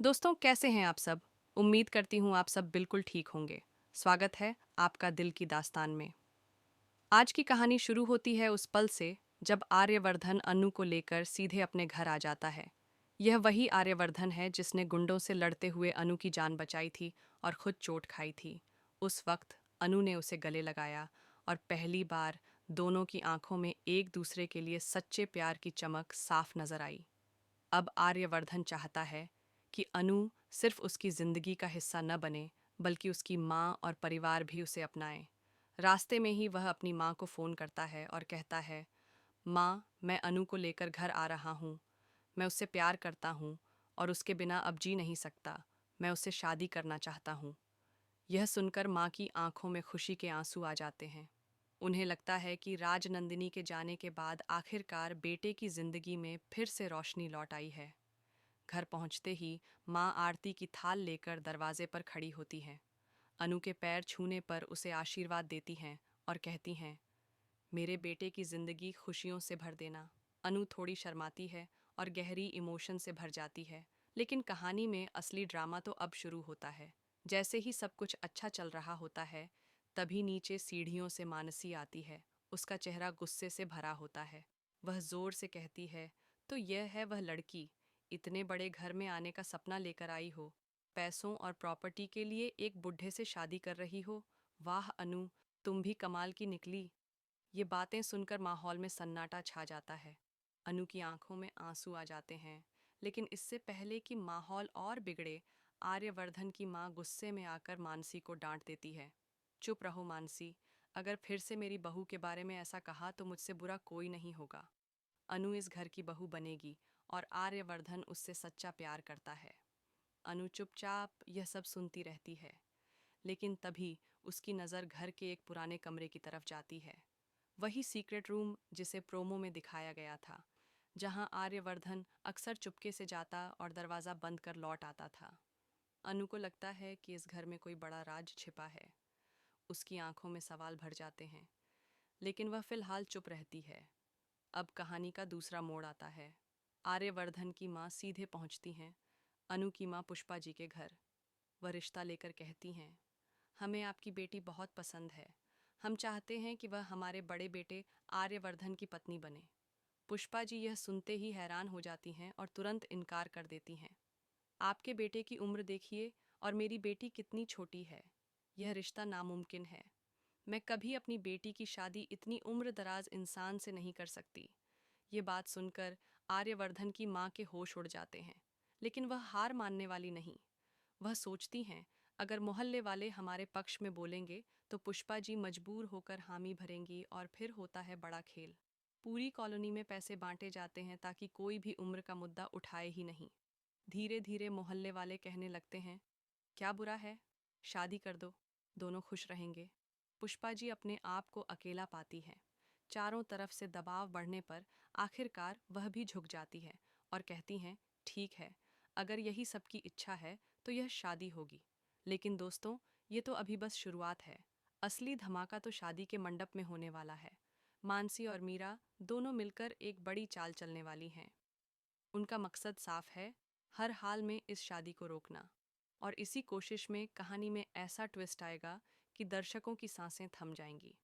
दोस्तों, कैसे हैं आप सब? उम्मीद करती हूँ आप सब बिल्कुल ठीक होंगे। स्वागत है आपका दिल की दास्तान में। आज की कहानी शुरू होती है उस पल से जब आर्यवर्धन अनु को लेकर सीधे अपने घर आ जाता है। यह वही आर्यवर्धन है जिसने गुंडों से लड़ते हुए अनु की जान बचाई थी और खुद चोट खाई थी। उस वक्त अनु ने उसे गले लगाया और पहली बार दोनों की आंखों में एक दूसरे के लिए सच्चे प्यार की चमक साफ नजर आई। अब आर्यवर्धन चाहता है कि अनु सिर्फ उसकी जिंदगी का हिस्सा न बने, बल्कि उसकी माँ और परिवार भी उसे अपनाए। रास्ते में ही वह अपनी माँ को फ़ोन करता है और कहता है, माँ, मैं अनु को लेकर घर आ रहा हूँ। मैं उससे प्यार करता हूँ और उसके बिना अब जी नहीं सकता। मैं उससे शादी करना चाहता हूँ। यह सुनकर माँ की आंखों में खुशी के आंसू आ जाते हैं। उन्हें लगता है कि राजनंदिनी के जाने के बाद आखिरकार बेटे की जिंदगी में फिर से रोशनी लौट आई है। घर पहुंचते ही माँ आरती की थाल लेकर दरवाजे पर खड़ी होती हैं। अनु के पैर छूने पर उसे आशीर्वाद देती हैं और कहती हैं, मेरे बेटे की जिंदगी खुशियों से भर देना। अनु थोड़ी शर्माती है और गहरी इमोशन से भर जाती है, लेकिन कहानी में असली ड्रामा तो अब शुरू होता है। जैसे ही सब कुछ अच्छा चल रहा होता है, तभी नीचे सीढ़ियों से मानसी आती है। उसका चेहरा गुस्से से भरा होता है। वह जोर से कहती है, तो यह है वह लड़की, इतने बड़े घर में आने का सपना लेकर आई हो, पैसों और प्रॉपर्टी के लिए एक बुढ़े से शादी कर रही हो। वाह अनु, तुम भी कमाल की निकली। ये बातें सुनकर माहौल में सन्नाटा छा जाता है। अनु की आंखों में आंसू आ जाते हैं, लेकिन इससे पहले कि माहौल और बिगड़े, आर्यवर्धन की माँ गुस्से में आकर मानसी को डांट देती है। चुप रहो मानसी, अगर फिर से मेरी बहू के बारे में ऐसा कहा तो मुझसे बुरा कोई नहीं होगा। अनु इस घर की बहू बनेगी और आर्यवर्धन उससे सच्चा प्यार करता है। अनु चुपचाप यह सब सुनती रहती है, लेकिन तभी उसकी नज़र घर के एक पुराने कमरे की तरफ जाती है। वही सीक्रेट रूम जिसे प्रोमो में दिखाया गया था, जहां आर्यवर्धन अक्सर चुपके से जाता और दरवाज़ा बंद कर लौट आता था। अनु को लगता है कि इस घर में कोई बड़ा राज छिपा है। उसकी आंखों में सवाल भर जाते हैं, लेकिन वह फिलहाल चुप रहती है। अब कहानी का दूसरा मोड़ आता है। आर्यवर्धन की माँ सीधे पहुंचती हैं अनु की माँ पुष्पा जी के घर। वह रिश्ता लेकर कहती हैं, हमें आपकी बेटी बहुत पसंद है। हम चाहते हैं कि वह हमारे बड़े बेटे आर्यवर्धन की पत्नी बने। पुष्पा जी यह सुनते ही हैरान हो जाती हैं और तुरंत इनकार कर देती हैं। आपके बेटे की उम्र देखिए और मेरी बेटी कितनी छोटी है। यह रिश्ता नामुमकिन है। मैं कभी अपनी बेटी की शादी इतनी उम्र दराज इंसान से नहीं कर सकती। ये बात सुनकर आर्यवर्धन की माँ के होश उड़ जाते हैं, लेकिन वह हार मानने वाली नहीं। वह सोचती हैं, अगर मोहल्ले वाले हमारे पक्ष में बोलेंगे तो पुष्पा जी मजबूर होकर हामी भरेंगी और फिर होता है बड़ा खेल। पूरी कॉलोनी में पैसे बांटे जाते हैं ताकि कोई भी उम्र का मुद्दा उठाए ही नहीं। धीरे धीरे मोहल्ले वाले कहने लगते हैं, क्या बुरा है, शादी कर दो, दोनों खुश रहेंगे। पुष्पा जी अपने आप को अकेला पाती है। चारों तरफ से दबाव बढ़ने पर आखिरकार वह भी झुक जाती है और कहती हैं, ठीक है, अगर यही सबकी इच्छा है तो यह शादी होगी। लेकिन दोस्तों, ये तो अभी बस शुरुआत है। असली धमाका तो शादी के मंडप में होने वाला है। मानसी और मीरा दोनों मिलकर एक बड़ी चाल चलने वाली हैं। उनका मकसद साफ है, हर हाल में इस शादी को रोकना। और इसी कोशिश में कहानी में ऐसा ट्विस्ट आएगा कि दर्शकों की सांसें थम जाएंगी।